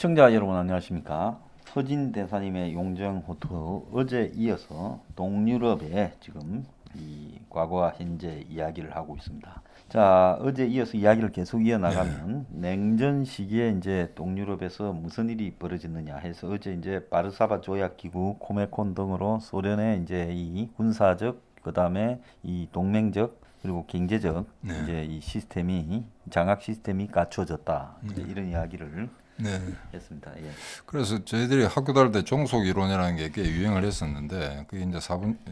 시청자 여러분 안녕하십니까? 서진 대사님의 용정호투 어제 이어서 동유럽의 지금 이 과거와 현재 이야기를 하고 있습니다. 자, 어제 이어서 이야기를 계속 이어나가면 냉전 시기에 이제 동유럽에서 무슨 일이 벌어졌느냐 해서 어제 이제 바르사바 조약 기구, 코메콘 등으로 소련의 이제 이 군사적 그다음에 이 동맹적 그리고 경제적 이제 이 시스템이 장악 시스템이 갖춰졌다. 이제 이런 이야기를 네. 했습니다. 예. 그래서 저희들이 학교 다닐 때 종속 이론이라는 게 꽤 유행을 했었는데 그게 이제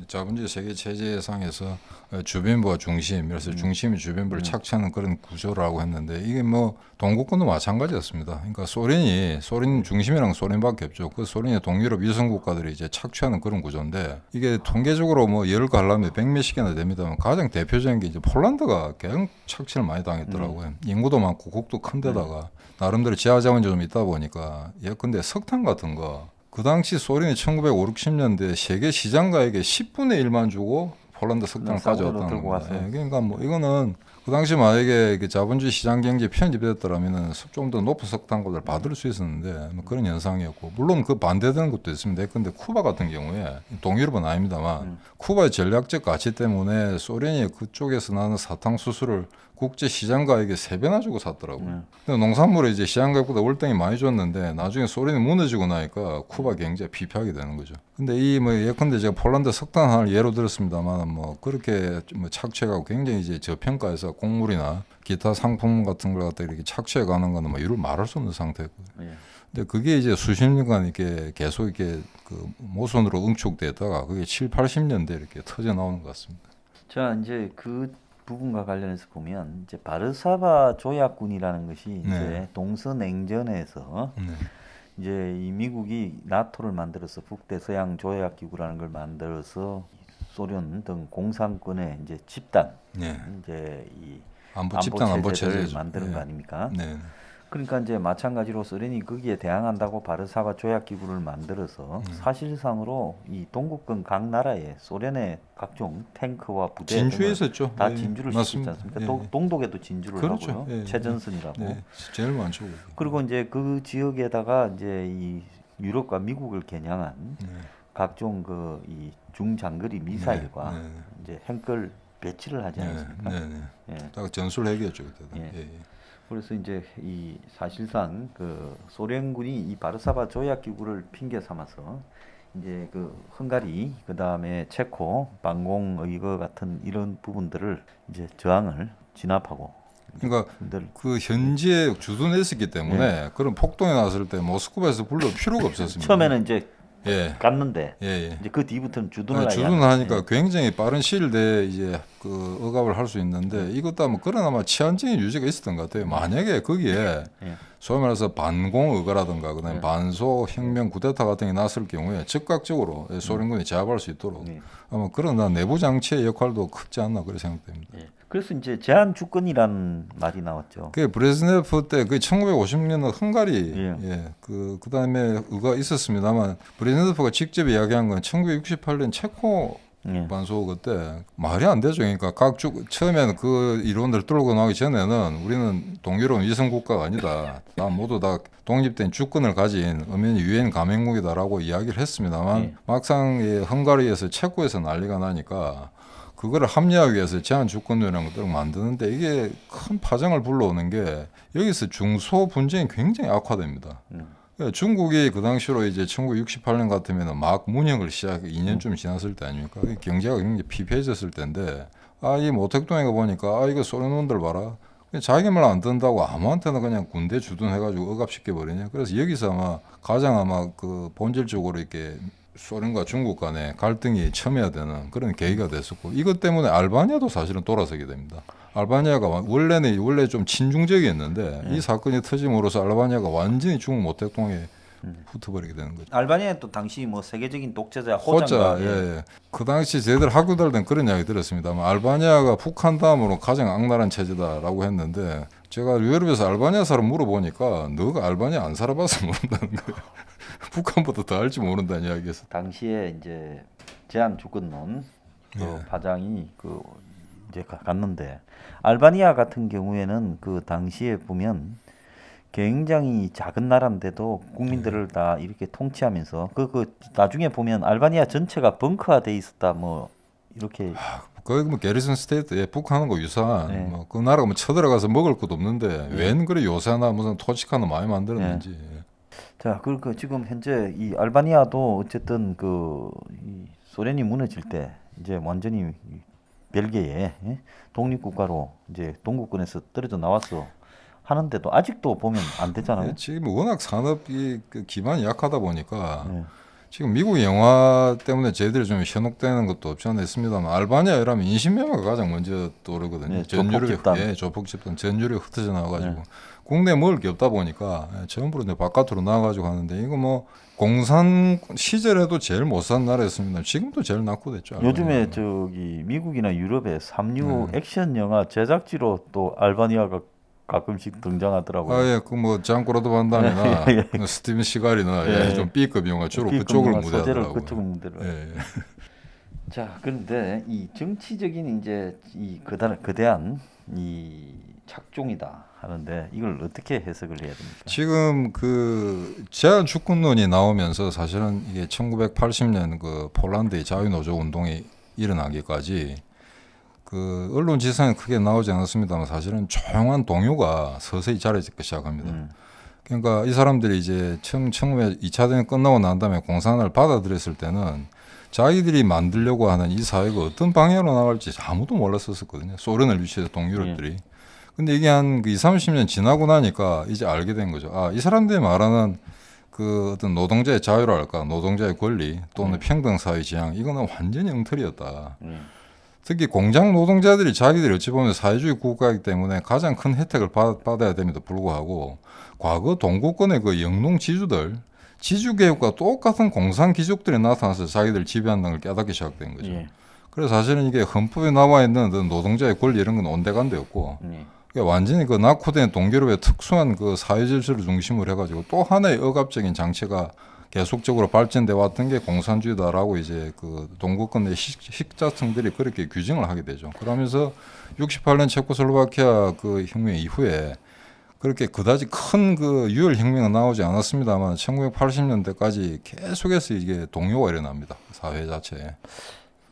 자본주의 세계 체제상에서 주변부가 중심, 그래서 중심이 주변부를 착취하는 그런 구조라고 했는데 이게 뭐 동구권도 마찬가지였습니다. 그러니까 소련 중심이랑 소련밖에 없죠. 그 소련의 동유럽 위성 국가들이 이제 착취하는 그런 구조인데 이게 통계적으로 뭐 예를 가려면 100몇십 개나 됩니다만 가장 대표적인 게 이제 폴란드가 계속 착취를 많이 당했더라고요. 인구도 많고 국도 큰데다가 나름대로 지하 자원이 좀 있다 보니까 예컨대 석탄 같은 거 그 당시 소련이 1950, 60년대 세계 시장가액의 10분의 1만 주고 폴란드 석탄을 가져왔다는 겁니다. 예, 그러니까 뭐 이거는 그 당시 만약에 자본주의 시장 경제에 편입됐더라면 좀 더 높은 석탄값을 받을 수 있었는데 뭐 그런 현상이었고 물론 그 반대되는 것도 있습니다. 근데 쿠바 같은 경우에 동유럽은 아닙니다만 쿠바의 전략적 가치 때문에 소련이 그쪽에서 나는 사탕수수를 국제 시장가액의 3배나 주고 샀더라고요. 근데 농산물을 이제 시장가격보다 월등히 많이 줬는데 나중에 소련이 무너지고 나니까 쿠바 경제가 피폐하게 되는 거죠. 근데 이 뭐 예컨대 제가 폴란드 석탄 하나를 예로 들었습니다만 뭐 그렇게 뭐 착취하고 굉장히 이제 저평가해서 곡물이나 기타 상품 같은 걸 갖다 이렇게 착취해 가는 거는 뭐 이를 말할 수 없는 상태고. 근데 그게 이제 수십 년간 이렇게 계속 이렇게 그 모순으로 응축되다가 그게 7, 80년대 이렇게 터져 나오는 것 같습니다. 자, 이제 그 부분과 관련해서 보면 이제 바르사바 조약군이라는 것이 이제 동서냉전에서 이제 이 미국이 나토를 만들어서 북대서양 조약 기구라는 걸 만들어서 소련 등 공산권의 이제 집단 이제 이 안보 체제를 만드는 거 아닙니까? 그러니까 이제 마찬가지로 소련이 거기에 대항한다고 바르사바 조약 기구를 만들어서 사실상으로 이 동구권 각 나라에 소련의 각종 탱크와 부대 진주했었죠. 다 진주를 시켰지 않습니까? 동독에도 진주를 그렇죠. 하고요. 최전선이라고. 제일 많죠. 그리고 이제 그 지역에다가 이제 이 유럽과 미국을 겨냥한 각종 그 이 중장거리 미사일과 이제 핵을 배치를 하지 않았습니까? 딱 전술 핵이었죠 그때. 그래서 이제 이 사실상 그 소련군이 이 바르사바 조약 기구를 핑계 삼아서 이제 그 헝가리 그다음에 체코 반공의거 같은 이런 부분들을 이제 저항을 진압하고 그러니까 그 현지에 주둔했었기 때문에 그런 폭동이 났을 때 모스크바에서 불러올 필요가 없었습니다. 처음에는 이제 갔는데 이제 그 뒤부터는 주둔하니까 굉장히 빠른 시일 내에 이제 그 억압을 할 수 있는데 이것도 아마 그러나마 치안적인 유지가 있었던 것 같아요. 만약에 거기에 소위 말해서 반공의거라든가 그다음에 반소 혁명 쿠데타 같은 게 났을 경우에 즉각적으로 소련군이 제압할 수 있도록 아마 그런 내부 장치의 역할도 크지 않나 그렇게 생각됩니다. 그래서 이제 제한 주권이라는 말이 나왔죠. 그 브레즈네프 때 그 1950년은 헝가리 그다음에 의가 있었습니다만 브레즈네프가 직접 이야기한 건 1968년 체코 반소 그때 말이 안 되죠. 그러니까 처음에는 그 이론들 뚫고 나오기 전에는 우리는 동유럽 위성 국가가 아니다. 다 모두 다 독립된 주권을 가진 엄연히 유엔 가맹국이다라고 이야기를 했습니다만 막상 헝가리에서 체코에서 난리가 나니까 그거를 합리화하기 위해서 제한 주권이라는 것들을 만드는데 이게 큰 파장을 불러오는 게 여기서 중소 분쟁이 굉장히 악화됩니다. 중국이 그 당시로 이제 1968년 같으면 막 문혁을 시작해 2년쯤 지났을 때 아닙니까? 경제가 굉장히 피폐해졌을 때인데 이 모택동에 보니까 이거 소련놈들 봐라. 자기 말 안 듣는다고 아무한테나 그냥 군대 주둔해가지고 억압시켜 버리냐. 그래서 여기서 가장 그 본질적으로 이렇게 소련과 중국 간에 갈등이 첨예가 되는 그런 계기가 됐었고 이것 때문에 알바니아도 사실은 돌아서게 됩니다. 알바니아가 원래 좀 친중적이었는데 이 사건이 터짐으로써 알바니아가 완전히 중국 모택동에 붙어버리게 되는 거죠. 알바니아 또 당시 뭐 세계적인 독재자 호자. 그 당시 저희들 학교 다닐 땐 그런 이야기 들었습니다만 알바니아가 북한 다음으로 가장 악랄한 체제다라고 했는데 제가 유럽에서 알바니아 사람 물어보니까 너가 알바니아 안 살아봐서 모른다는 거예요. 북한보다 더 알지 모른다는 이야기에서. 당시에 이제 제한 주권론 그 파장이 그 이제 갔는데 알바니아 같은 경우에는 그 당시에 보면 굉장히 작은 나라인데도 국민들을 다 이렇게 통치하면서 그 나중에 보면 알바니아 전체가 벙커화돼 있었다 뭐 이렇게 거기 뭐 게리슨 스테이트, 예, 북한하는 거 유사한 네. 뭐 그 나라가 뭐 쳐들어가서 먹을 것도 없는데 예. 웬 그래 요새나 무슨 토치카노 많이 만들었는지. 자, 그리고 지금 현재 이 알바니아도 어쨌든 이 소련이 무너질 때 이제 완전히 이 벨기에 예? 독립국가로 이제 동구권에서 떨어져 나왔어 하는데도 아직도 보면 안 되잖아요. 예, 지금 워낙 산업이 그 기반이 약하다 보니까 예. 지금 미국 영화 때문에 저희들이 좀 현혹되는 것도 없지 않아 있습니다만 알바니아라면 인신매매가 가장 먼저 떠오르거든요. 예, 전율이 조폭집단. 예, 조폭집단 전율이 흩어져 나와가지고 국내에 먹을 게 없다 보니까 예, 전부 이제 바깥으로 나와가지고 하는데 이거 뭐 공산 시절에도 제일 못 산 나라였습니다. 지금도 제일 낙후됐죠. 요즘에 알바니아가. 저기 미국이나 유럽에 삼류 액션 영화 제작지로 또 알바니아가 가끔씩 등장하더라고요. 예, 그 뭐 장꾸라도 반담이나 그 스티븐 시갈이나 예, 좀 B급 영화 주로 B급 그쪽을 영화 소재를 무대하더라고요. 그쪽을 무대로. 예, 예. 자, 그런데 이 정치적인 이제 이 거대한 이 착종이다 하는데 이걸 어떻게 해석을 해야 됩니까? 지금 그 제한 주권론이 나오면서 사실은 이게 1980년 그 폴란드의 자유노조 운동이 일어나기까지 그 언론 지상에 크게 나오지 않았습니다만 사실은 조용한 동요가 서서히 자리 잡기 시작합니다. 그러니까 이 사람들이 이제 처음에 2차 대전 끝나고 난 다음에 공산을 받아들였을 때는 자기들이 만들려고 하는 이 사회가 어떤 방향으로 나갈지 아무도 몰랐었거든요. 소련을 위시해서 동유럽들이. 근데 이게 한 20, 30년 지나고 나니까 이제 알게 된 거죠. 아, 이 사람들이 말하는 그 어떤 노동자의 자유랄까, 노동자의 권리 또는 평등 사회 지향, 이거는 완전히 엉터리였다. 특히 공장 노동자들이 자기들이 어찌 보면 사회주의 국가이기 때문에 가장 큰 혜택을 받아야 됨에도 불구하고 과거 동구권의 그 영농 지주들, 지주개혁과 똑같은 공산 귀족들이 나타나서 자기들 지배한다는 걸 깨닫기 시작된 거죠. 예. 그래서 사실은 이게 헌법에 나와 있는 어떤 노동자의 권리 이런 건 온데간데였고 그러니까 완전히 그 낙후된 동유럽의 특수한 그 사회 질서를 중심으로 해가지고 또 하나의 억압적인 장치가 계속적으로 발전돼 왔던 게 공산주의다라고 이제 그 동구권의 식자층들이 그렇게 규정을 하게 되죠. 그러면서 68년 체코슬로바키아 그 혁명 이후에 그렇게 그다지 큰 그 유혈 혁명은 나오지 않았습니다만 1980년대까지 계속해서 이게 동요가 일어납니다. 사회 자체에.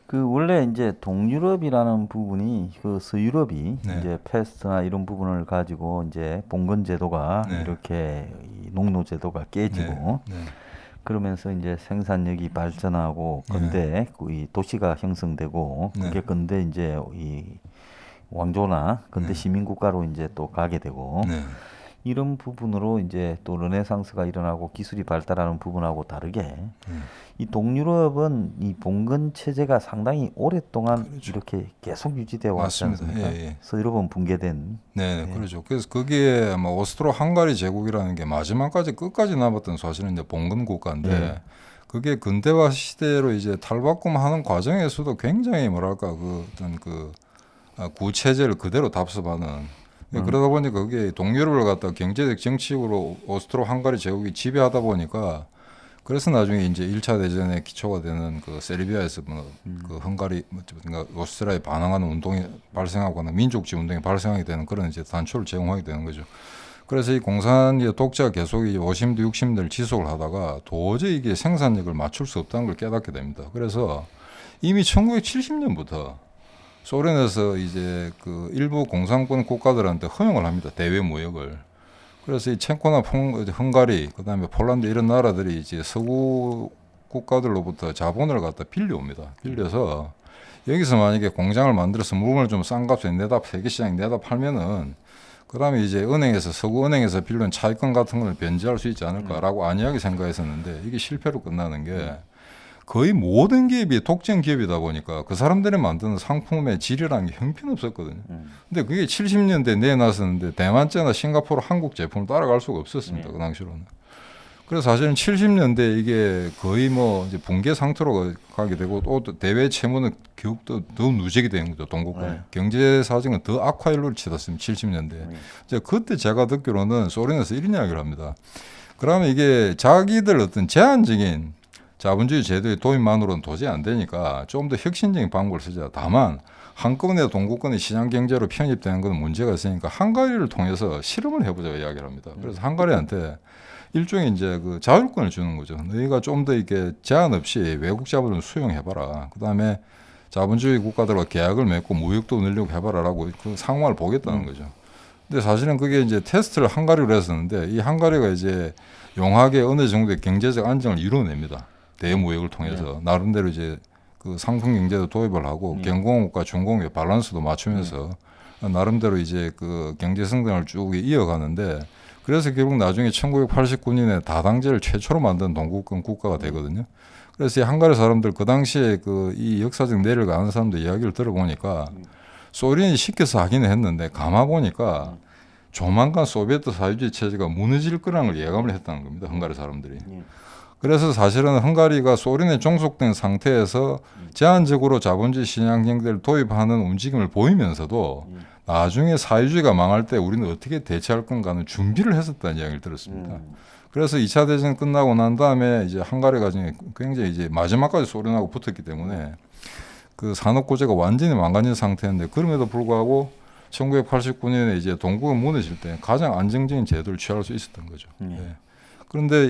그 원래 이제 동유럽이라는 부분이 그 서유럽이 이제 패스트나 이런 부분을 가지고 이제 봉건 제도가 이렇게 이 농노 제도가 깨지고 그러면서 이제 생산력이 발전하고 근대 이 도시가 형성되고 그게 근대 이제 이 왕조나 근대 시민국가로 이제 또 가게 되고 이런 부분으로 이제 또 르네상스가 일어나고 기술이 발달하는 부분하고 다르게 이 동유럽은 이 봉건 체제가 상당히 오랫동안 이렇게 계속 유지되어 왔지 않습니까? 서유럽은 붕괴된. 네, 그렇죠. 그래서 거기에 아마 오스트로 헝가리 제국이라는 게 마지막까지 끝까지 남았던 사실은 이제 봉건 국가인데 그게 근대화 시대로 이제 탈바꿈하는 과정에서도 굉장히 뭐랄까 그 어떤 그 구체제를 그대로 답습하는 그러다 보니까 그게 동유럽을 갖다 경제적 정치적으로 오스트로 헝가리 제국이 지배하다 보니까 그래서 나중에 이제 1차 대전의 기초가 되는 그 세르비아에서 그 헝가리 그러니까 오스트리아에 반항하는 운동이 발생하거나 민족주의 운동이 발생하게 되는 그런 이제 단초를 제공하게 되는 거죠. 그래서 이 공산의 독재가 계속 50대 60대를 지속을 하다가 도저히 이게 생산력을 맞출 수 없다는 걸 깨닫게 됩니다. 그래서 이미 1970년부터 소련에서 이제 그 일부 공산권 국가들한테 허용을 합니다. 대외 무역을. 그래서 이 체코나 헝가리, 그다음에 폴란드 이런 나라들이 이제 서구 국가들로부터 자본을 갖다 빌려옵니다. 빌려서 여기서 만약에 공장을 만들어서 물건을 좀 싼 값에 내다 세계 시장에 내다 팔면은 그다음에 이제 은행에서 서구 은행에서 빌려온 차익권 같은 걸 변제할 수 있지 않을까라고 안이하게 생각했었는데 이게 실패로 끝나는 게 거의 모든 기업이 독점 기업이다 보니까 그 사람들이 만드는 상품의 질이라는 게 형편없었거든요. 근데 그게 70년대 내놨었는데 대만제나 싱가포르 한국 제품을 따라갈 수가 없었습니다. 그 당시로는. 그래서 사실은 70년대 이게 거의 뭐 이제 붕괴 상태로 가게 되고 또 대외 채무는 교육도 더 누적이 되는 거죠. 동국권. 경제 사정은 더 악화일로를 치닫습니다. 70년대. 이제 그때 제가 듣기로는 소련에서 이런 이야기를 합니다. 그러면 이게 자기들 어떤 제한적인 자본주의 제도의 도입만으로는 도저히 안 되니까 좀 더 혁신적인 방법을 쓰자. 다만 한꺼번에 동구권이 시장 경제로 편입되는 건 문제가 있으니까 헝가리를 통해서 실험을 해보자고 이야기를 합니다. 그래서 헝가리한테 일종의 이제 그 자율권을 주는 거죠. 너희가 좀 더 이렇게 제한 없이 외국 자본을 수용해봐라. 그다음에 자본주의 국가들과 계약을 맺고 무역도 늘리고 해봐라라고 그 상황을 보겠다는 거죠. 근데 사실은 그게 이제 테스트를 헝가리로 했었는데 이 헝가리가 이제 용하게 어느 정도의 경제적 안정을 이뤄냅니다. 대무역을 통해서 나름대로 이제 그 상품 경제도 도입을 하고 경공업과 중공업의 밸런스도 맞추면서 나름대로 이제 그 경제 성장을 쭉 이어가는데 그래서 결국 나중에 1989년에 다당제를 최초로 만든 동구권 국가가 되거든요. 그래서 이 헝가리 사람들 그 당시에 그 이 역사적 내력을 아는 사람들 이야기를 들어보니까 소련이 시켜서 하기는 했는데 가만 보니까 조만간 소비에트 사회주의 체제가 무너질 거라는 걸 예감을 했다는 겁니다. 헝가리 사람들이. 그래서 사실은 헝가리가 소련에 종속된 상태에서 제한적으로 자본주의 시장 경제를 도입하는 움직임을 보이면서도 나중에 사회주의가 망할 때 우리는 어떻게 대처할 건가는 준비를 했었다는 이야기를 들었습니다. 그래서 2차 대전 끝나고 난 다음에 이제 헝가리가 굉장히 이제 마지막까지 소련하고 붙었기 때문에 그 산업 구조가 완전히 망가진 상태인데 그럼에도 불구하고 1989년에 이제 동구가 무너질 때 가장 안정적인 제도를 취할 수 있었던 거죠. 예. 그런데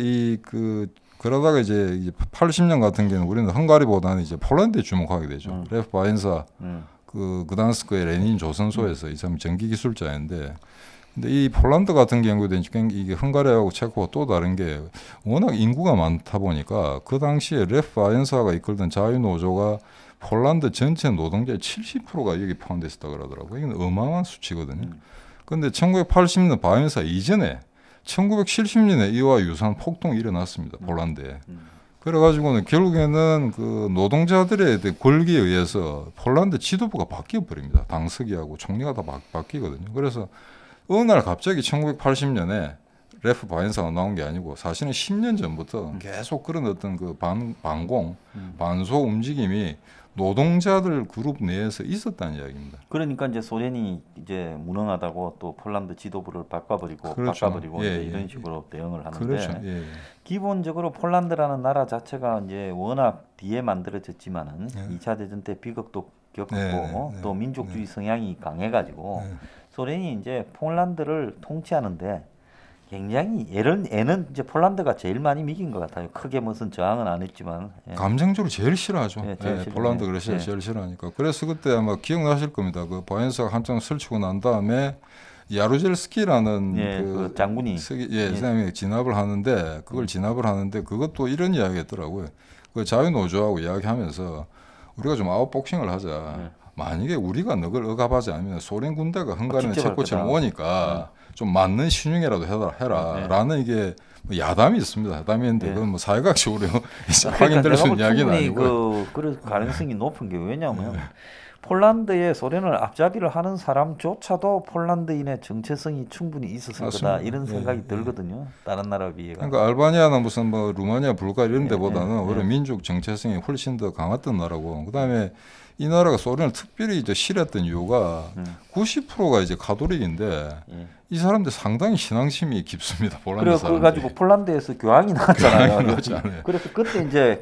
그러다가 이제 80년 같은 경우는 우리는 헝가리보다는 이제 폴란드에 주목하게 되죠. 레프 바인사 그 그단스크의 레닌 조선소에서 이 사람이 전기 기술자인데, 근데 이 폴란드 같은 경우에도 이게 헝가리하고 체코가 또 다른 게 워낙 인구가 많다 보니까 그 당시에 레프 바인사가 이끌던 자유노조가 폴란드 전체 노동자의 70%가 여기 포함됐었다 그러더라고요. 이건 어마어마한 수치거든요. 그런데 1980년 바이엔사 이전에 1970년에 이와 유사한 폭동이 일어났습니다. 폴란드에. 그래가지고는 결국에는 그 노동자들의 권리에 의해서 폴란드 지도부가 바뀌어 버립니다. 당서기하고 총리가 다 바뀌거든요. 그래서 어느 날 갑자기 1980년에 레프 바인사가 나온 게 아니고 사실은 10년 전부터 계속 그런 어떤 그 반공, 반소 움직임이 노동자들 그룹 내에서 있었다는 이야기입니다. 그러니까 이제 소련이 이제 무능하다고 또 폴란드 지도부를 바꿔버리고 이제 이런 식으로 대응을 하는데 그렇죠. 기본적으로 폴란드라는 나라 자체가 이제 워낙 뒤에 만들어졌지만은 2차 대전 때 비극도 겪었고 또 민족주의 성향이 강해가지고 소련이 이제 폴란드를 통치하는데 굉장히 애는 이제 폴란드가 제일 많이 미긴 것 같아요. 크게 무슨 저항은 안 했지만 감정적으로 제일 싫어하죠. 제일 폴란드 그러시죠. 제일 싫어하니까. 그래서 그때 아마 기억나실 겁니다. 그 바이엔사가 한참 설치고 난 다음에 야루젤스키라는 그 장군이 사람이 진압을 하는데 그것도 이런 이야기했더라고요. 그 자유노조하고 이야기하면서 우리가 좀 아웃복싱을 하자. 만약에 우리가 너걸 억압하지 않으면 소련 군대가 헝가리나 체코처럼 오니까 좀 맞는 신용이라도 해라. 라는 이게 뭐 야담이 있습니다. 야담인데 그건 뭐 사회학적으로 확인될 수 있는 이야기는 아니고. 그럴 가능성이 높은 게 왜냐하면 폴란드에 소련을 앞잡이를 하는 사람조차도 폴란드인의 정체성이 충분히 있었을 거다 이런 생각이 들거든요. 다른 나라에 비해. 그러니까 알바니아나 무슨 뭐 루마니아, 불가리아 이런 데보다는 오히려 민족 정체성이 훨씬 더 강했던 나라고. 그다음에 이 나라가 소련을 특별히 이제 싫어했던 이유가 90%가 이제 가톨릭인데 이 사람들 상당히 신앙심이 깊습니다. 폴란드 사람들. 그래가지고 폴란드에서 교황이 나왔잖아요. 그래서 그때 이제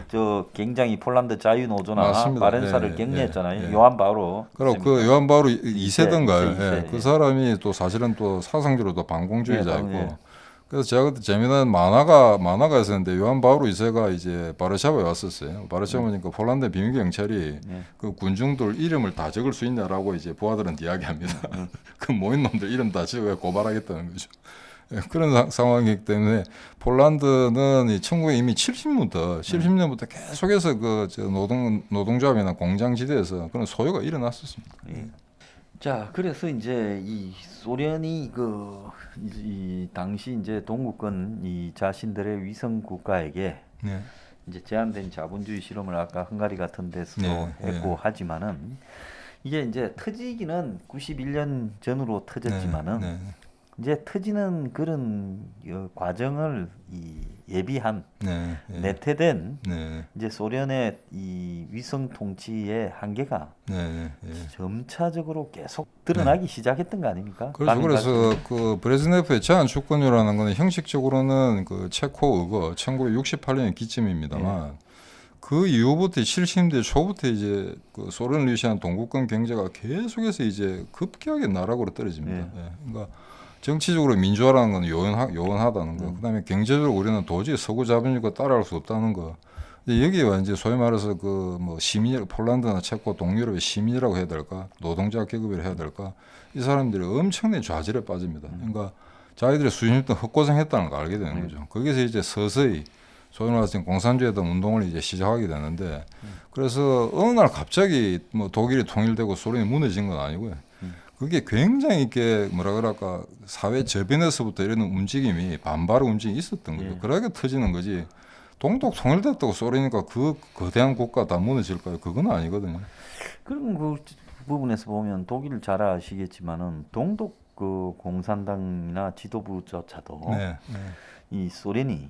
저 굉장히 폴란드 자유노조나 바렌사를 격려했잖아요. 요한 바오로. 그리고 그 요한 바오로 2세던가요. 그 사람이 또 사실은 또 사상적으로도 반공주의자였고. 그래서 제가 그때 재미난 만화가 있었는데 요한 바오로 2세가 이제 바르샤바에 왔었어요. 바르샤바 보니까 폴란드 비밀 경찰이 그 군중들 이름을 다 적을 수 있냐라고 이제 부하들한테 이야기합니다. 그 모인 놈들 이름 다 적어 고발하겠다는 거죠. 그런 상황이기 때문에 폴란드는 이미 70년부터 계속해서 그 노동조합이나 공장지대에서 그런 소요가 일어났었습니다. 자, 그래서 이제 이 소련이 이 당시 이제 동구권 이 자신들의 위성 국가에게 이제 제한된 자본주의 실험을 아까 헝가리 같은 데서도 했고 하지만은 이게 이제 터지기는 91년 전으로 터졌지만은 이제 터지는 그런 과정을 예비한 내태된 이제 소련의 이 위성 통치의 한계가 점차적으로 계속 드러나기 시작했던 거 아닙니까? 그렇죠. 그래서 그 브레즈네프의 제한 주권이라는 것은 형식적으로는 그 체코 의거 1968년의 기점입니다만 그 이후부터 70년대 초부터 이제 그 소련 러시아 동구권 경제가 계속해서 이제 급격하게 나락으로 떨어집니다. 예. 그러니까 정치적으로 민주화라는 건 요원하다는 거, 그다음에 경제적으로 우리는 도저히 서구 자본주의가 따라갈 수 없다는 거. 여기에 이제 소위 말해서 그 뭐 시민, 폴란드나 체코, 동유럽의 시민이라고 해야 될까, 노동자 계급이라 해야 될까, 이 사람들이 엄청난 좌절에 빠집니다. 그러니까 자기들이 수십 년 동안 헛고생했다는 걸 알게 되는 거죠. 거기서 이제 서서히 소위 말해서 공산주의에 대한 운동을 이제 시작하게 되는데, 그래서 어느 날 갑자기 뭐 독일이 통일되고 소련이 무너진 건 아니고요. 그게 굉장히 이렇게 뭐라 그럴까, 사회 저변에서부터 이런 움직임이, 반발의 움직임이 있었던 거죠. 그러게 터지는 거지. 동독 통일됐다고 소련이니까 그 거대한 국가 다 무너질까요? 그건 아니거든요. 그럼 그 부분에서 보면 독일 잘 아시겠지만은 동독 그 공산당이나 지도부조차도 네, 이 소련이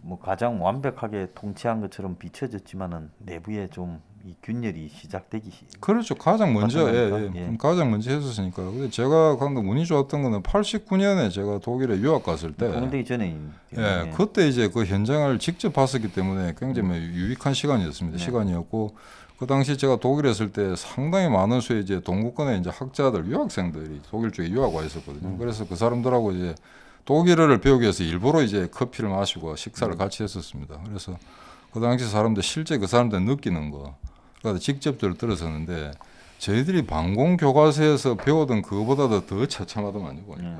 뭐 가장 완벽하게 통치한 것처럼 비춰졌지만은 내부에 좀 이 균열이 시작되기 그렇죠. 가장 먼저 마찬가지입니까? 가장 먼저 했었으니까. 근데 제가 방금 운이 좋았던 거는 89년에 제가 독일에 유학 갔을 때, 통일되기 전에 그때 이제 그 현장을 직접 봤었기 때문에 굉장히 유익한 시간이었습니다. 시간이었고, 그 당시 제가 독일에 있을 때 상당히 많은 수의 이제 동구권의 이제 학자들, 유학생들이 독일 쪽에 유학 와 있었거든요. 그래서 그 사람들하고 이제 독일어를 배우기 위해서 일부러 이제 커피를 마시고 식사를 같이 했었습니다. 그래서 그 당시 사람들 실제 그 사람들 느끼는 거, 그러니까 직접 들었었는데, 저희들이 방공 교과서에서 배우던 그거보다도 더 처참하더만요, 보니까.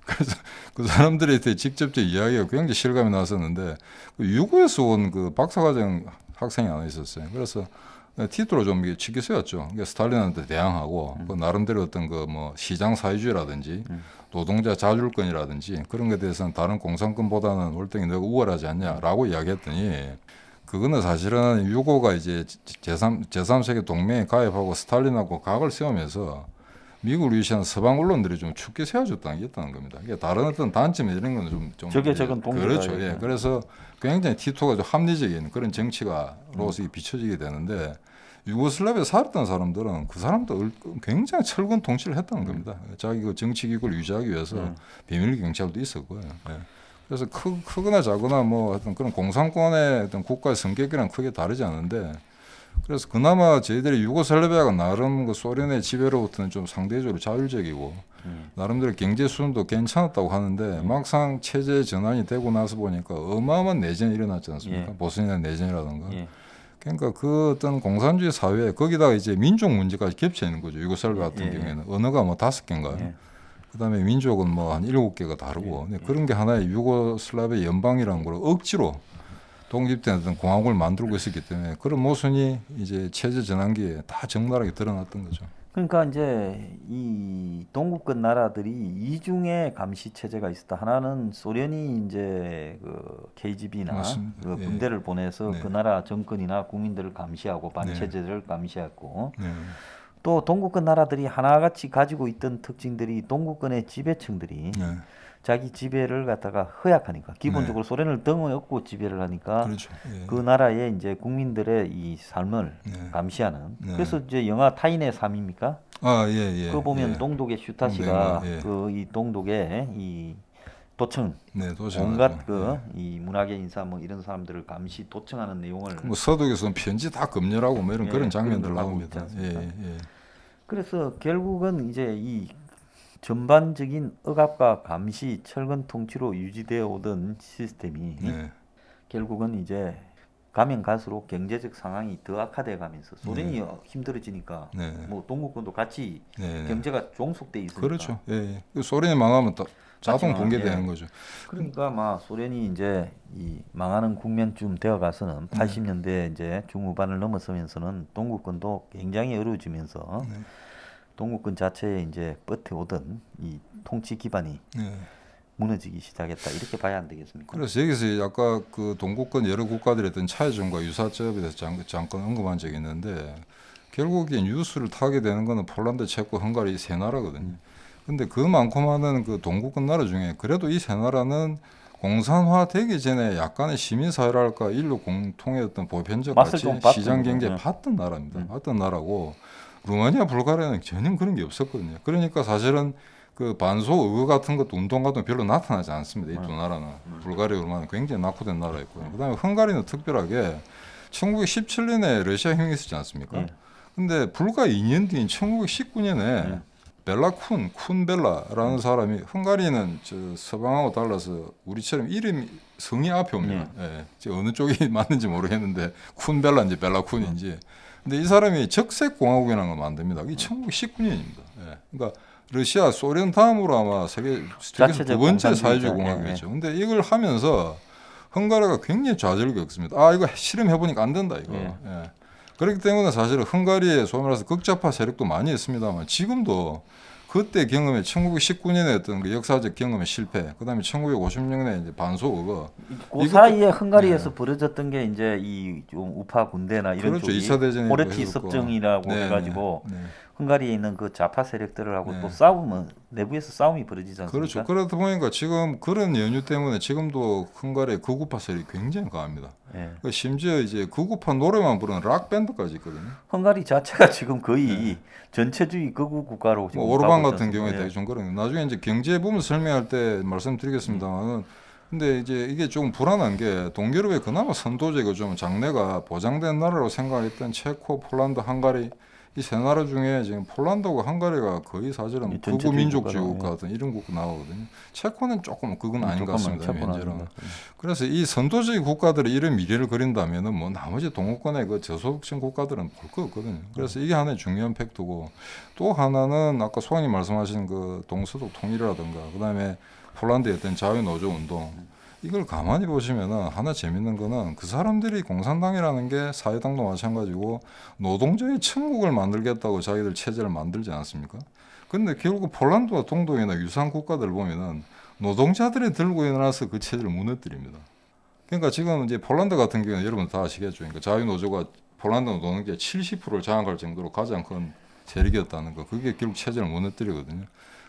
그래서 그 사람들에 대해 직접적 이야기가 굉장히 실감이 났었는데, 그 유구에서 온 그 박사과정 학생이 하나 있었어요. 그래서 티트로 좀 치기 세웠죠. 그러니까 스탈린한테 대항하고 그 나름대로 어떤 그 뭐 시장 사회주의라든지 노동자 자율권이라든지 그런 것에 대해서는 다른 공산권보다는 월등히 너가 우월하지 않냐라고 이야기했더니, 그거는 사실은 유고가 이제 제3세계 동맹에 가입하고 스탈린하고 각을 세우면서 미국, 러시아, 서방 언론들이 좀 춥게 세워줬다는 게 있다는 겁니다. 이게 다른 어떤 단점 이런 건 좀 적은 동기가 그렇죠. 예. 그래서 굉장히 티토가 좀 합리적인 그런 정치가로서 비춰지게 되는데, 유고슬라비아에 살았던 사람들은 그 사람도 굉장히 철근 통치를 했다는 겁니다. 자기 그 정치 기구를 유지하기 위해서 비밀 경찰도 있었고요. 예. 그래서 크거나 작거나 뭐 어떤 그런 공산권의 어떤 국가의 성격이랑 크게 다르지 않은데, 그래서 그나마 저희들이 유고슬라비아가 나름 그 소련의 지배로부터는 좀 상대적으로 자율적이고 나름대로 경제 수준도 괜찮았다고 하는데, 막상 체제 전환이 되고 나서 보니까 어마어마한 내전이 일어났지 않습니까? 보스니아 내전이라든가. 그러니까 그 어떤 공산주의 사회에 거기다가 이제 민족 문제까지 겹쳐 있는 거죠. 유고슬라비아 같은 경우에는 언어가 뭐 5개인가요? 그다음에 민족은 뭐 한 7개가 다르고, 그런 게 하나의 유고슬라비아 연방이라는 걸 억지로 독립된 어떤 공화국을 만들고 있었기 때문에 그런 모순이 이제 체제 전환기에 다 적나라하게 드러났던 거죠. 그러니까 이제 이 동구권 나라들이 이중의 감시 체제가 있었다. 하나는 소련이 이제 그 KGB나 그 군대를 보내서 그 나라 정권이나 국민들을 감시하고 반체제를 감시했고, 또 동구권 나라들이 하나같이 가지고 있던 특징들이 동구권의 지배층들이 자기 지배를 갖다가 허약하니까, 기본적으로 소련을 덩어에 업고 지배를 하니까, 그렇죠. 그 나라의 이제 국민들의 이 삶을 감시하는. 그래서 이제 영화 타인의 삶입니까? 그거 보면 동독의 슈타시가 그 이 동독의 이 도청, 온갖 그 이 문학의 인사 뭐 이런 사람들을 감시 도청하는 내용을 뭐 서독에서는 편지 다 검열하고 뭐 이런 그런 장면들 나옵니다. 그래서 결국은 이제 이 전반적인 억압과 감시, 철근 통치로 유지되어 오던 시스템이 결국은 이제 가면 갈수록 경제적 상황이 더 악화돼 가면서 소련이 힘들어지니까 뭐 동구권도 같이 경제가 종속돼 있으니까. 그렇죠. 소련이 망하면 또 자동 붕괴되는 거죠. 그러니까 막 소련이 이제 이 망하는 국면쯤 되어 가서는 80년대 이제 중후반을 넘어서면서는 동구권도 굉장히 어려워지면서 동구권 자체에 이제 버텨오던 이 통치 기반이 무너지기 시작했다, 이렇게 봐야 안 되겠습니까? 그래서 여기서 아까 그 동구권 여러 국가들의 어떤 차이점과 유사점에 대해서 잠깐 언급한 적이 있는데, 결국에 뉴스를 타게 되는 거는 폴란드, 체코, 헝가리 이 세 나라거든요. 근데 그 많고 많은 그 동구권 나라 중에 그래도 이 세 나라는 공산화 되기 전에 약간의 시민사회랄까 인류 공통의 어떤 보편적 가치, 시장 경제 봤던 나라입니다. 봤던 나라고, 루마니아, 불가리아는 전혀 그런 게 없었거든요. 그러니까 사실은 그 반소 의거 같은 것도 운동 같은 거 별로 나타나지 않습니다. 이 두 나라는. 불가리아, 루마니아 굉장히 낙후된 나라였고요. 그다음에 헝가리는 특별하게 1917년에 러시아 혁명이 있었지 않습니까? 예. 근데 불과 2년 뒤인 1919년에 쿤 벨라라는 사람이 헝가리는 저 서방하고 달라서 우리처럼 이름이 성이 앞에 옵니다. 예. 어느 쪽이 맞는지 모르겠는데 쿤 벨라인지 벨라 쿤인지. 근데 이 사람이 적색공화국이라는 걸 만듭니다. 이게 1919년입니다. 예. 그러니까 러시아, 소련 다음으로 아마 세계에서 두 번째 사회주의 공화국이죠. 근데 이걸 하면서 헝가리가 굉장히 좌절을 겪습니다. 아, 이거 실험해 보니까 안 된다 이거. 예. 그렇기 때문에 사실은 헝가리에 소위 말해서 극좌파 세력도 많이 있습니다만 지금도 그때 경험에 1919년에 했던 그 역사적 경험의 실패, 그다음에 1956년에 이제 반소의거. 그 사이에 헝가리에서 벌어졌던 게 이제 이 좀 우파 군대나 이런 그렇죠. 쪽이 2차 대전에 고레티 섭정이라고 해가지고 헝가리에 있는 그 좌파 세력들하고 또 싸움은 내부에서 싸움이 벌어지지 않습니까? 그렇죠. 그러다 보니까 지금 그런 연유 때문에 지금도 헝가리의 극우파 세력이 굉장히 강합니다. 심지어 이제 극우파 노래만 부르는 락 밴드까지 있거든요. 헝가리 자체가 지금 거의 전체주의 극우 국가로 지금 오르반 같은 경우에 되게 좀 그런. 나중에 이제 경제 부분 설명할 때 말씀드리겠습니다만은. 근데 이제 이게 좀 불안한 게 동유럽에 그나마 선도제고 좀 장래가 보장된 나라로 생각했던 체코, 폴란드, 헝가리 이 세 나라 중에 지금 폴란드하고 헝가리가 거의 사실은 극우 민족주의 국가 같은 이런 국가 나오거든요. 체코는 조금 그건 아닌 것 같습니다. 현재는. 그래서 이 선도주의 국가들이 이런 미래를 그린다면은 뭐 나머지 동구권의 그 저소득층 국가들은 볼 거 없거든요. 그래서 이게 하나의 중요한 팩트고 또 하나는 아까 소장님 말씀하신 그 동서독 통일이라든가 그다음에 폴란드의 어떤 자유노조 운동 이걸 가만히 보시면은 하나 재밌는 거는 그 사람들이 공산당이라는 게 사회당도 마찬가지고 노동자의 천국을 만들겠다고 자기들 체제를 만들지 않았습니까? 근데 결국 폴란드와 동독이나 유사한 국가들 보면은 노동자들이 들고 일어나서 그 체제를 무너뜨립니다. 그러니까 지금 이제 폴란드 같은 경우는 여러분 다 아시겠죠. 그러니까 자유노조가 폴란드 노동계 70%를 장악할 정도로 가장 큰 세력이었다는 거. 그게 결국 체제를 무너뜨리거든요.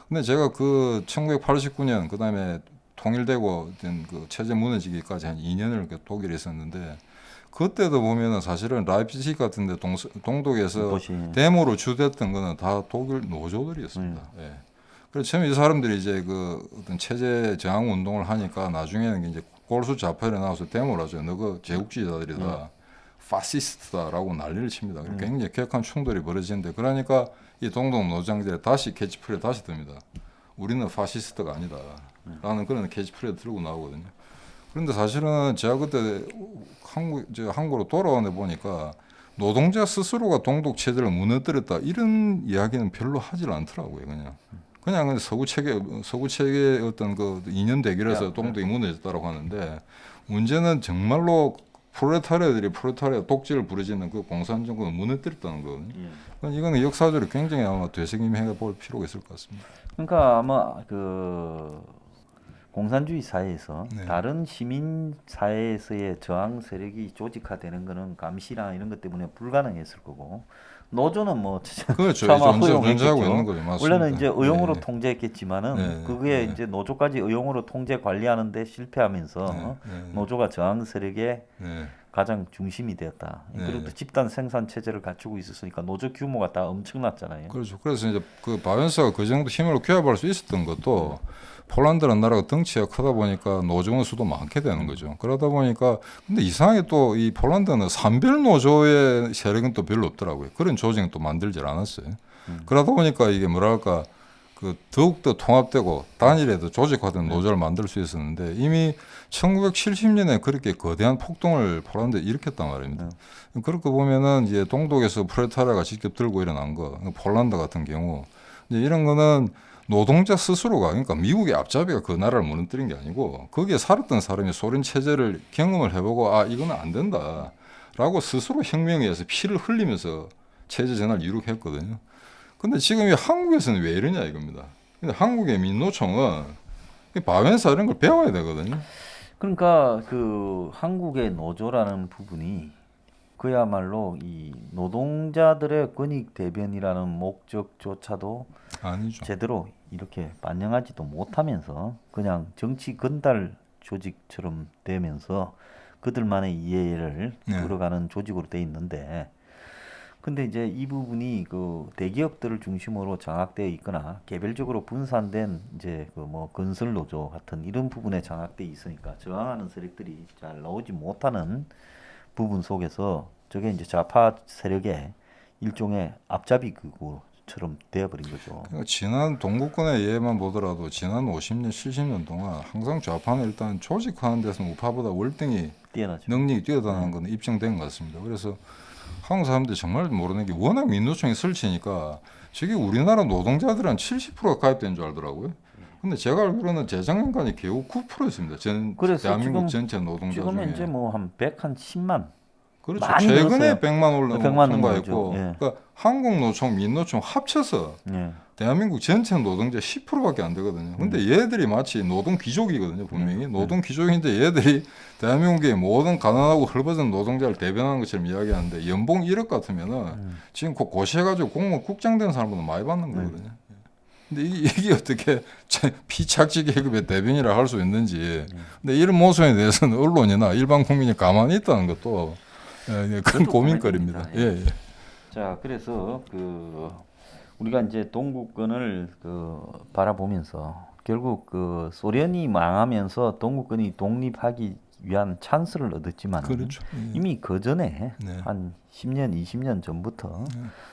근데 제가 그 1989년 그다음에 통일되고 그 체제 무너지기까지 한 2년을 독일에 있었는데 그때도 보면은 사실은 라이프치히 같은데 동독에서 데모로 주됐던 거는 다 독일 노조들이었습니다. 그래서 처음에 이 사람들이 이제 그 어떤 체제 저항 운동을 하니까 나중에는 이제 골수 좌파에 나와서 데모를 하죠. 너 그 제국주의자들이다, 파시스트다라고 난리를 칩니다. 굉장히 격한 충돌이 벌어지는데 그러니까 이 동독 노장들이 다시 캐치프레이 다시 듭니다. 우리는 파시스트가 아니다. 라는 그런 캐치프레이 들고 나오거든요. 그런데 사실은 제가 그때 한국으로 돌아오네 보니까 노동자 스스로가 동독 체제를 무너뜨렸다 이런 이야기는 별로 하질 않더라고요. 그냥 서구 체계의 어떤 그 인연 대결에서 동독이 무너졌다라고 하는데 문제는 정말로 프롤레타리아 독재를 부르짖는 그 공산정권을 무너뜨렸다는 거거든요. 이거는 역사적으로 굉장히 아마 되새김해 볼 필요가 있을 것 같습니다. 그러니까 아마 그 공산주의 사회에서 다른 시민 사회에서의 저항 세력이 조직화되는 거는 감시나 이런 것 때문에 불가능했을 거고 노조는 뭐 그렇죠. 존재하고 있는 거죠. 맞습니다. 원래는 이제 의용으로 통제했겠지만은 그게 이제 노조까지 의용으로 통제 관리하는데 실패하면서 노조가 저항 세력의 가장 중심이 되었다. 그리고 또 집단 생산 체제를 갖추고 있었으니까 노조 규모가 다 엄청났잖아요. 그렇죠. 그래서 이제 그 바이언스가 그 정도 힘을 규합할 수 있었던 것도 폴란드라는 나라가 덩치가 크다 보니까 노조원 수도 많게 되는 거죠. 그러다 보니까 근데 이상하게 또 이 폴란드는 산별 노조의 세력은 또 별로 없더라고요. 그런 조직은 또 만들질 않았어요. 그러다 보니까 이게 뭐랄까 그 더욱더 통합되고 단일해도 조직화된 노조를 만들 수 있었는데 이미 1970년에 그렇게 거대한 폭동을 폴란드에 일으켰단 말입니다. 그렇게 보면은 이제 동독에서 프롤레타리아가 직접 들고 일어난 거, 폴란드 같은 경우 이제 이런 거는 노동자 스스로가 그러니까 미국의 앞잡이가 그 나라를 무너뜨린 게 아니고 거기에 살았던 사람이 소련 체제를 경험을 해보고 아 이거는 안 된다라고 스스로 혁명에 의해서 피를 흘리면서 체제 전환을 이룩했거든요. 근데 지금 이 한국에서는 왜 이러냐 이겁니다. 근데 한국의 민노총은 바이언스 이런 걸 배워야 되거든요. 그러니까 그 한국의 노조라는 부분이 그야말로 이 노동자들의 권익 대변이라는 목적조차도 아니죠. 제대로 이렇게 반영하지도 못하면서 그냥 정치 건달 조직처럼 되면서 그들만의 이해를 끌어가는 조직으로 돼 있는데 근데 이제 이 부분이 그 대기업들을 중심으로 장악되어 있거나 개별적으로 분산된 이제 그 뭐 건설 노조 같은 이런 부분에 장악되어 있으니까 저항하는 세력들이 잘 나오지 못하는 부분 속에서 저게 이제 좌파 세력의 일종의 앞잡이 기구처럼 되어버린 거죠. 그러니까 지난 동구권의 예만 보더라도 지난 50년, 70년 동안 항상 좌파는 일단 조직하는 데서는 우파보다 월등히 뛰어나죠. 능력이 뛰어나는 건 입증된 것 같습니다. 그래서 한국 사람들이 정말 모르는 게 워낙 민노총이 설치니까 저게 우리나라 노동자들은 70%가 가입된 줄 알더라고요. 근데 제가 알기로는 재작년까지 겨우 9%였습니다. 그래서 대한민국 지금 전체 노동자 지금 중에. 이제 뭐 한 110만 그렇죠. 많이 최근에 늘었어요. 100만 100만 통과했고, 넘어가죠. 예. 그러니까 한국노총, 민노총 합쳐서 예. 대한민국 전체 노동자 10%밖에 안 되거든요. 근데 얘들이 마치 노동 귀족이거든요, 분명히. 노동 귀족인데 얘들이 대한민국의 모든 가난하고 헐벗은 노동자를 대변하는 것처럼 이야기하는데 연봉 1억 같으면은 지금 고시해가지고 공무원 국장 된 사람보다 많이 받는 거거든요. 근데 이게 어떻게 피착지 계급의 대변이라 할 수 있는지. 근데 이런 모습에 대해서는 언론이나 일반 국민이 가만히 있다는 것도 큰 그것도 고민거리입니다. 고민입니다. 예. 자, 그래서 우리가 이제 동구권을 바라보면서 결국 소련이 망하면서 동구권이 독립하기 위한 찬스를 얻었지만 그렇죠. 이미 그 전에 네. 한 10년, 20년 전부터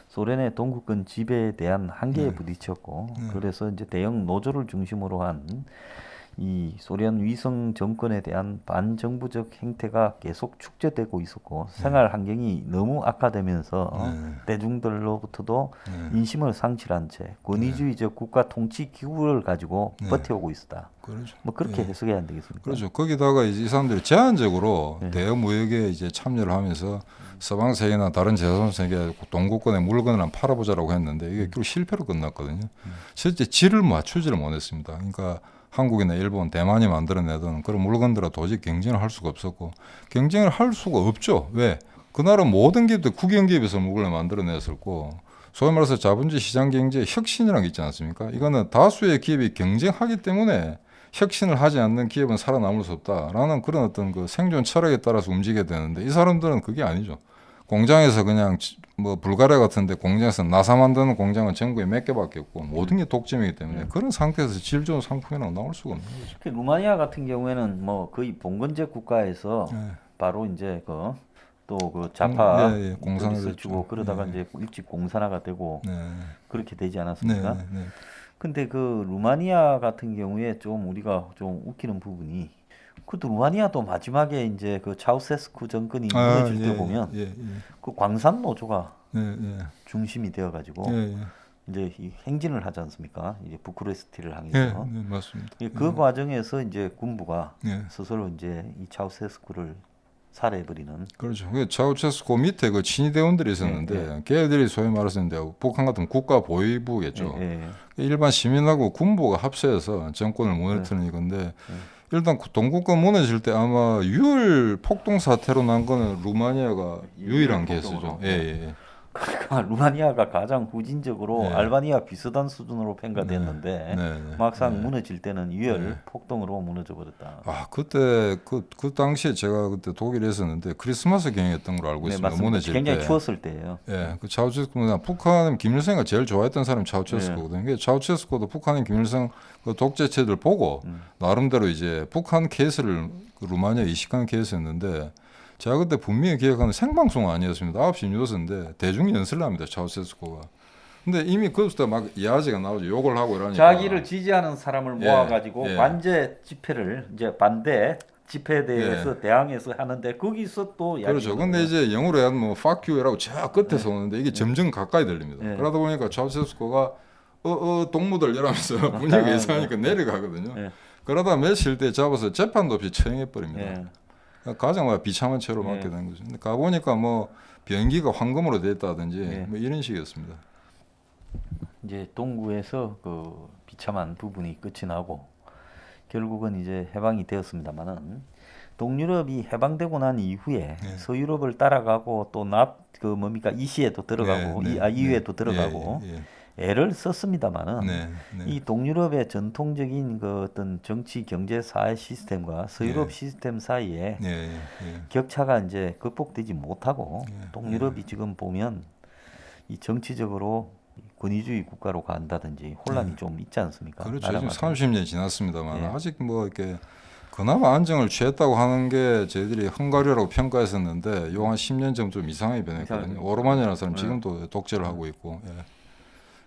소련의 동구권 지배에 대한 한계에 네. 부딪혔고 그래서 이제 대형 노조를 중심으로 한 이 소련 위성 정권에 대한 반정부적 행태가 계속 축제되고 있었고 생활 환경이 너무 악화되면서 대중들로부터도 인심을 상실한 채 권위주의적 국가 통치 기구를 가지고 버텨오고 있었다. 그렇죠. 뭐 그렇게 해석해야 안 되겠습니까? 그렇죠. 거기다가 이제 이 사람들이 제한적으로 네. 대여 무역에 이제 참여를 하면서 서방 세계나 다른 제3 세계 동구권의 물건을 한번 팔아보자라고 했는데 이게 결국 실패로 끝났거든요. 실제 질을 맞추지를 못했습니다. 그러니까 한국이나 일본, 대만이 만들어내던 그런 물건들과 도저히 경쟁을 할 수가 없었고 경쟁을 할 수가 없죠. 왜? 그나라 모든 기업들 국영기업에서 물건을 만들어냈었고 소위 말해서 자본주의 시장 경제의 혁신이라는 게 있지 않습니까? 이거는 다수의 기업이 경쟁하기 때문에 혁신을 하지 않는 기업은 살아남을 수 없다라는 그런 어떤 그 생존 철학에 따라서 움직여야 되는데 이 사람들은 그게 아니죠. 공장에서 그냥 뭐 불가리아 같은데 공장에서 나사 만드는 공장은 전국에 몇 개밖에 없고 모든 게 독점이기 때문에 그런 상태에서 질 좋은 상품이라고 나올 수가 없는 거죠. 특히 루마니아 같은 경우에는 뭐 거의 봉건제 국가에서 바로 이제 또 좌파 공산을 주고 했죠. 그러다가 이제 일찍 공산화가 되고 네. 그렇게 되지 네. 않았습니까? 네. 근데 루마니아 같은 경우에 좀 우리가 좀 웃기는 부분이 그것도 루마니아도 마지막에 이제 차우세스쿠 정권이 무너질 때 보면 그 광산 노조가 중심이 되어가지고 이제 이 행진을 하지 않습니까? 이제 부쿠레스티를 향해서 맞습니다. 그 과정에서 이제 군부가 네. 스스로 이제 이 차우세스쿠를 살해해버리는 그렇죠. 그 차우체스코 밑에 그 친위대원들이 있었는데 걔들이 소위 말해서 이제 북한 같은 국가 보위부겠죠. 일반 시민하고 군부가 합세해서 정권을 무너뜨리는 건데 일단 동구권 무너질 때 아마 유혈 폭동 사태로 난 거는 루마니아가 유일한 케이스죠. 그러니까 루마니아가 가장 후진적으로 알바니아 비슷한 수준으로 평가됐는데 막상 무너질 때는 유혈 폭동으로 무너져 버렸다. 아 그때 그 당시에 제가 그때 독일에 있었는데 크리스마스 경이었던 걸로 알고 있습니다. 맞습니다. 무너질 굉장히 때. 추웠을 때예요. 그 차우체스코는 북한 김일성이 제일 좋아했던 사람이 차우체스코거든요. 차우체스코도 북한의 김일성 그 독재체들 보고 나름대로 이제 북한 케이스를 루마니아 이식하는 케이스였는데. 제가 그때 분명히 기억하는 생방송 아니었습니다. 9시 뉴스인데 대중 연설을 합니다. 차우세스코가. 근데 이미 그때부터 막 이야기가 나오죠. 욕을 하고 이러니까. 자기를 지지하는 사람을 모아가지고 관제 집회를 이제 반대 집회에 대해서 대항해서 하는데 거기서 또 그렇죠. 근데 이제 영어로 하면 뭐 fuck you라고 저 끝에서 오는데 이게 점점 가까이 들립니다. 그러다 보니까 차우세스코가 동무들 이러면서 분위기가 이상하니까 내려가거든요. 그러다 며칠 때 잡아서 재판도 없이 처형해 버립니다. 가장 비참한 채로 맞게 된 거죠. 근데 가보니까 뭐 변기가 황금으로 됐다든지 뭐 이런 식이었습니다. 이제 동구에서 비참한 부분이 끝이 나고 결국은 이제 해방이 되었습니다만은 동유럽이 해방되고 난 이후에 서유럽을 따라가고 또 이시에도 들어가고 이유에도 들어가고 애를 썼습니다만은 이 동유럽의 전통적인 어떤 정치, 경제, 사회 시스템과 서유럽 시스템 사이에 격차가 이제 극복되지 못하고 동유럽이 지금 보면 이 정치적으로 권위주의 국가로 간다든지 혼란이 좀 있지 않습니까? 그렇죠. 지금 30년 지났습니다만 아직 뭐 이렇게 그나마 안정을 취했다고 하는 게 저희들이 헝가리라고 평가했었는데 요 한 10년 전부터 좀 이상하게 변했거든요. 오르만이라는 사람 지금도 독재를 하고 있고. 예.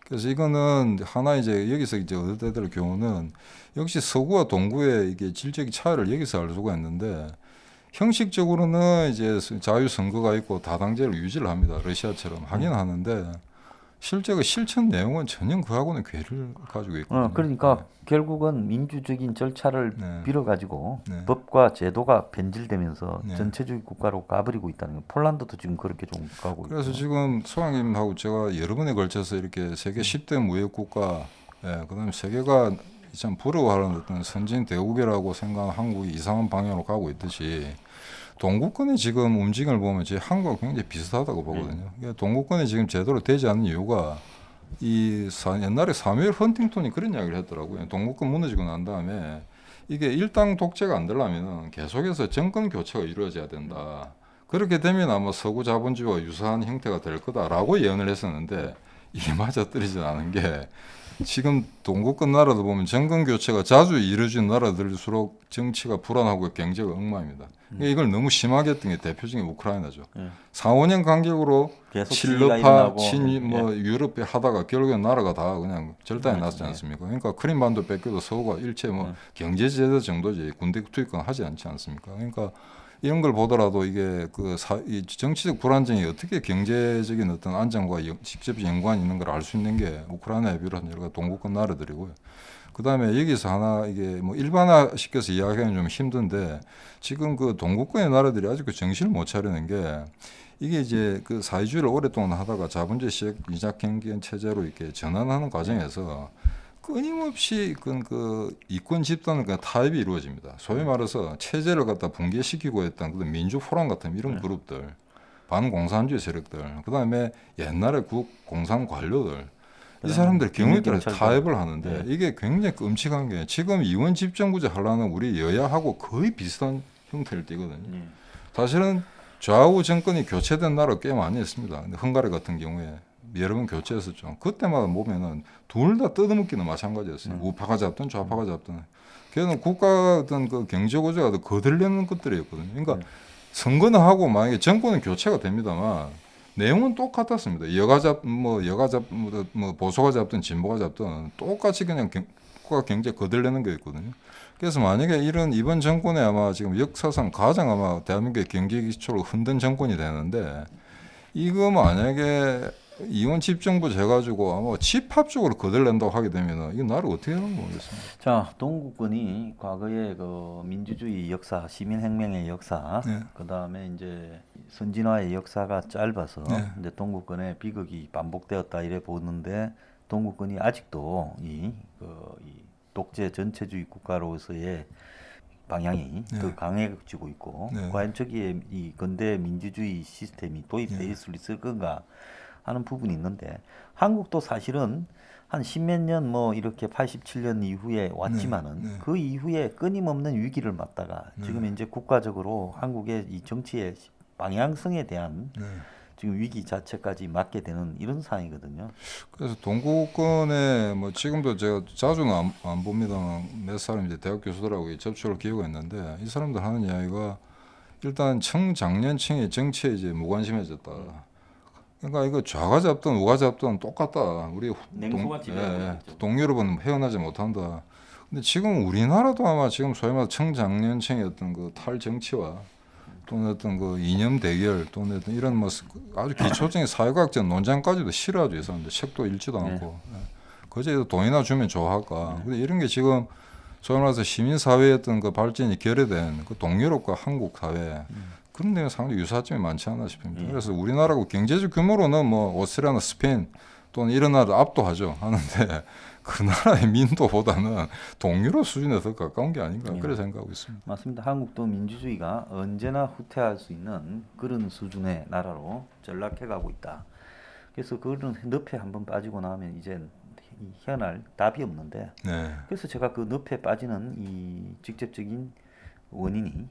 그래서 이거는 하나 이제 여기서 이제 얻어야 될 교훈은 역시 서구와 동구의 이게 질적인 차이를 여기서 알 수가 있는데 형식적으로는 이제 자유 선거가 있고 다당제를 유지를 합니다. 러시아처럼 하긴 하는데 실제 그 실천 내용은 전혀 그하고는 괴리를 가지고 있거든요. 그러니까 결국은 민주적인 절차를 네. 빌어가지고 네. 법과 제도가 변질되면서 네. 전체주의 국가로 가버리고 있다는 거. 폴란드도 지금 그렇게 좀 가고 그래서 있고. 지금 소장님하고 제가 여러 번에 걸쳐서 이렇게 세계 10대 무역 국가, 그다음에 세계가 참 부러워하는 어떤 선진 대국이라고 생각하는 한국이 이상한 방향으로 가고 있듯이 동구권의 지금 움직임을 보면 제 한국과 굉장히 비슷하다고 보거든요. 그러니까 동구권이 지금 제대로 되지 않는 이유가 옛날에 사무엘 헌팅턴이 그런 이야기를 했더라고요. 동구권 무너지고 난 다음에 이게 일당 독재가 안 되려면 계속해서 정권 교체가 이루어져야 된다. 그렇게 되면 아마 서구 자본주의와 유사한 형태가 될 거다라고 예언을 했었는데 이게 맞아떨어지지 않은 게 지금 동구권 나라도 보면 정권 교체가 자주 이루어진 나라들일수록 정치가 불안하고 경제가 엉망입니다. 그러니까 이걸 너무 심하게 했던 게 대표적인 우크라이나죠. 4, 5년 간격으로 계속 친러파, 일어나고, 뭐 유럽 하다가 결국엔 나라가 다 그냥 절단이 났지 않습니까? 그러니까 크림반도 뺏겨도 서구가 일체 뭐 경제 제재 정도지 군대 투입권 하지 않지 않습니까? 그러니까 이런 걸 보더라도 이게 이 정치적 불안정이 어떻게 경제적인 어떤 안정과 직접 연관이 있는 걸 알 수 있는 게 우크라이나에 비롯한 여러 동구권 나라들이고요. 그 다음에 여기서 하나 이게 뭐 일반화시켜서 이야기하기는 좀 힘든데 지금 그 동구권의 나라들이 아직도 정신을 못 차리는 게 이게 이제 그 사회주의를 오랫동안 하다가 자본주의 시작 이작 경기 체제로 이렇게 전환하는 과정에서 끊임없이 그 이권 집단의 그 타협이 이루어집니다. 소위 말해서 체제를 갖다 붕괴시키고 했던 그 민주포럼 같은 이런 그룹들, 반공산주의 세력들, 그 다음에 옛날에 공산 관료들, 이 사람들 경우에 따라 타협을 하는데 이게 굉장히 끔찍한 게 지금 이원 집정부제 하려는 우리 여야하고 거의 비슷한 형태를 띠거든요. 사실은 좌우 정권이 교체된 나라 꽤 많이 있습니다. 근데 헝가리 같은 경우에 여러 번 교체했었죠. 그때마다 보면은 둘 다 뜯어먹기는 마찬가지였어요. 우파가 잡든 좌파가 잡든. 걔는 국가 어떤 그 경제 구조가 더 거들려는 것들이었거든요. 그러니까 선거는 하고 만약에 정권은 교체가 됩니다만 내용은 똑같았습니다. 뭐 보수가 잡든 진보가 잡든 똑같이 그냥 국가 경제 거들려는 게 있거든요. 그래서 만약에 이번 정권에 아마 지금 역사상 가장 아마 대한민국의 경제 기초를 흔든 정권이 되는데 이거 만약에 이원 집정부 재가지고 아마 집합적으로 거들낸다고 하게 되면 이 나라 어떻게 하는 지 모르겠습니다. 자, 동구권이 과거의 그 민주주의 역사, 시민혁명의 역사, 그 다음에 이제 선진화의 역사가 짧아서 이제 동구권의 비극이 반복되었다 이래 보는데 동구권이 아직도 이 독재 전체주의 국가로서의 방향이 더 강해지고 있고 과연 저기에 이 근대 민주주의 시스템이 도입될 수 있을 건가 하는 부분이 있는데 한국도 사실은 한 십몇 년 뭐 이렇게 87년 이후에 왔지만은 그 이후에 끊임없는 위기를 맞다가 지금 이제 국가적으로 한국의 이 정치의 방향성에 대한 지금 위기 자체까지 맞게 되는 이런 상황이거든요. 그래서 동구권에 뭐 지금도 제가 자주는 안 봅니다만 몇 사람 이제 대학 교수들하고 접촉을 기회가 있는데 이 사람들 하는 이야기가 일단 청장년층의 정치에 이제 무관심해졌다. 그러니까 이거 좌가 잡든 우가 잡든 똑같다. 우리 동유럽은 헤어나지 못한다. 근데 지금 우리나라도 아마 지금 소위 말해 청장년층의 어떤 그 탈정치와 또는 어떤 그 이념 대결 또는 어떤 이런 뭐 아주 기초적인 사회과학적 논쟁까지도 싫어하죠. 이 사람들 책도 읽지도 않고 거제도 돈이나 주면 좋아할까. 근데 이런 게 지금 소위 말해서 시민사회의 어떤 그 발전이 결여된 그 동유럽과 한국 사회 그런 데는 상당히 유사점이 많지 않나 싶습니다. 그래서 우리나라고 경제적 규모로는 뭐 오스트리아나 스페인 또는 이런 나라 압도하죠. 하는데 그 나라의 민도보다는 동유럽 수준에 더 가까운 게 아닌가 그렇게 생각하고 있습니다. 맞습니다. 한국도 민주주의가 언제나 후퇴할 수 있는 그런 수준의 나라로 전락해가고 있다. 그래서 그런 늪에 한번 빠지고 나면 이제 희한할 답이 없는데 그래서 제가 그 늪에 빠지는 이 직접적인 원인이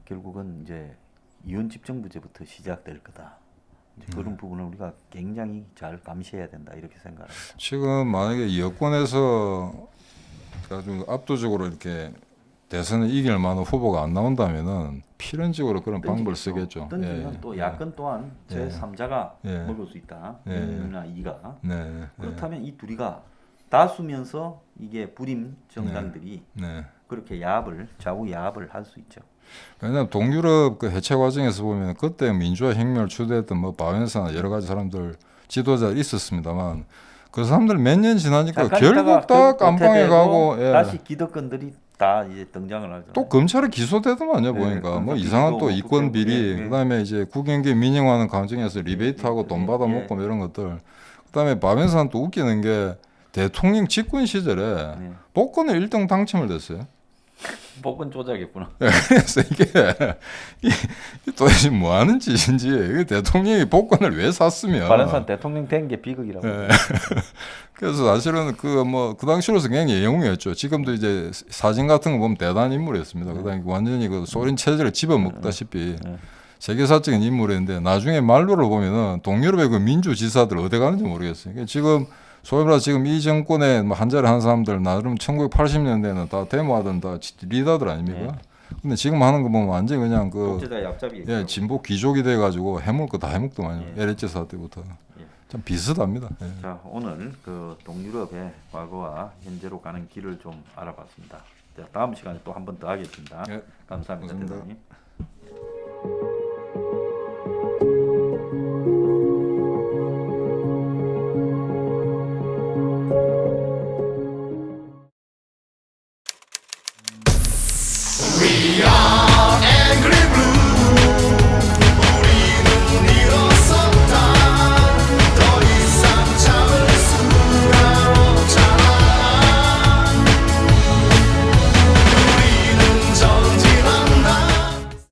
결국은 이제 이원 집정부제부터 시작될 거다. 그런 부분을 우리가 굉장히 잘 감시해야 된다 이렇게 생각합니다. 지금 만약에 여권에서 아주 압도적으로 이렇게 대선에 이길 만한 후보가 안 나온다면은 필연적으로 그런 방법을 쓰겠죠. 던지면 또 야권 또한 예. 제3자가 예. 먹을 수 있다. 예. 이나 이가. 네. 그렇다면 이 둘이가 다수면서 이게 불임 정당들이 네. 그렇게 야합을 좌우 야합을 할 수 있죠. 왜냐하면 동유럽 그 해체 과정에서 보면 그때 민주화 혁명을 주도했던 뭐 바웬사나 여러 가지 사람들 지도자 있었습니다만 그 사람들 몇 년 지나니까 결국 다 깜빵에 가고 다시 기득권들이 다 이제 등장을 하죠. 또 검찰에 기소되더만요 보니까 뭐 이상한 또 이권 비리 그다음에 이제 국영기 민영화하는 과정에서 리베이트하고 돈 받아먹고 뭐 이런 것들 그다음에 바웬사는 또 웃기는 게 대통령 집권 시절에 복권에 1등 당첨을 됐어요. 복권 조작했구나. 그래서 이게 도대체 뭐 하는 짓인지 이게 대통령이 복권을 왜 샀으면 바른산 대통령 된 게 비극이라고. 그래서 사실은 그 당시로서 굉장히 영웅이었죠. 지금도 이제 사진 같은 거 보면 대단한 인물이었습니다. 그다음에 완전히 그 소련 체제를 집어먹다시피 세계사적인 인물인데 나중에 말로를 보면은 동유럽의 그 민주 지사들 어디 가는지 모르겠어요. 그러니까 지금 소위 말해서 지금 이 정권에 뭐 한자리 한 사람들 나름 1980년대는 다 데모하던 다 리더들 아닙니까? 근데 지금 하는 거 보면 완전 히 그냥 독재자 얍잡이. 진보 귀족이 돼가지고 해먹을 거 다 해먹더만요. LH 사태부터 좀 비슷합니다. 자, 오늘 그 동유럽의 과거와 현재로 가는 길을 좀 알아봤습니다. 자, 다음 시간에 또 한 번 더 하겠습니다. 감사합니다. 감사합니다. 대표님.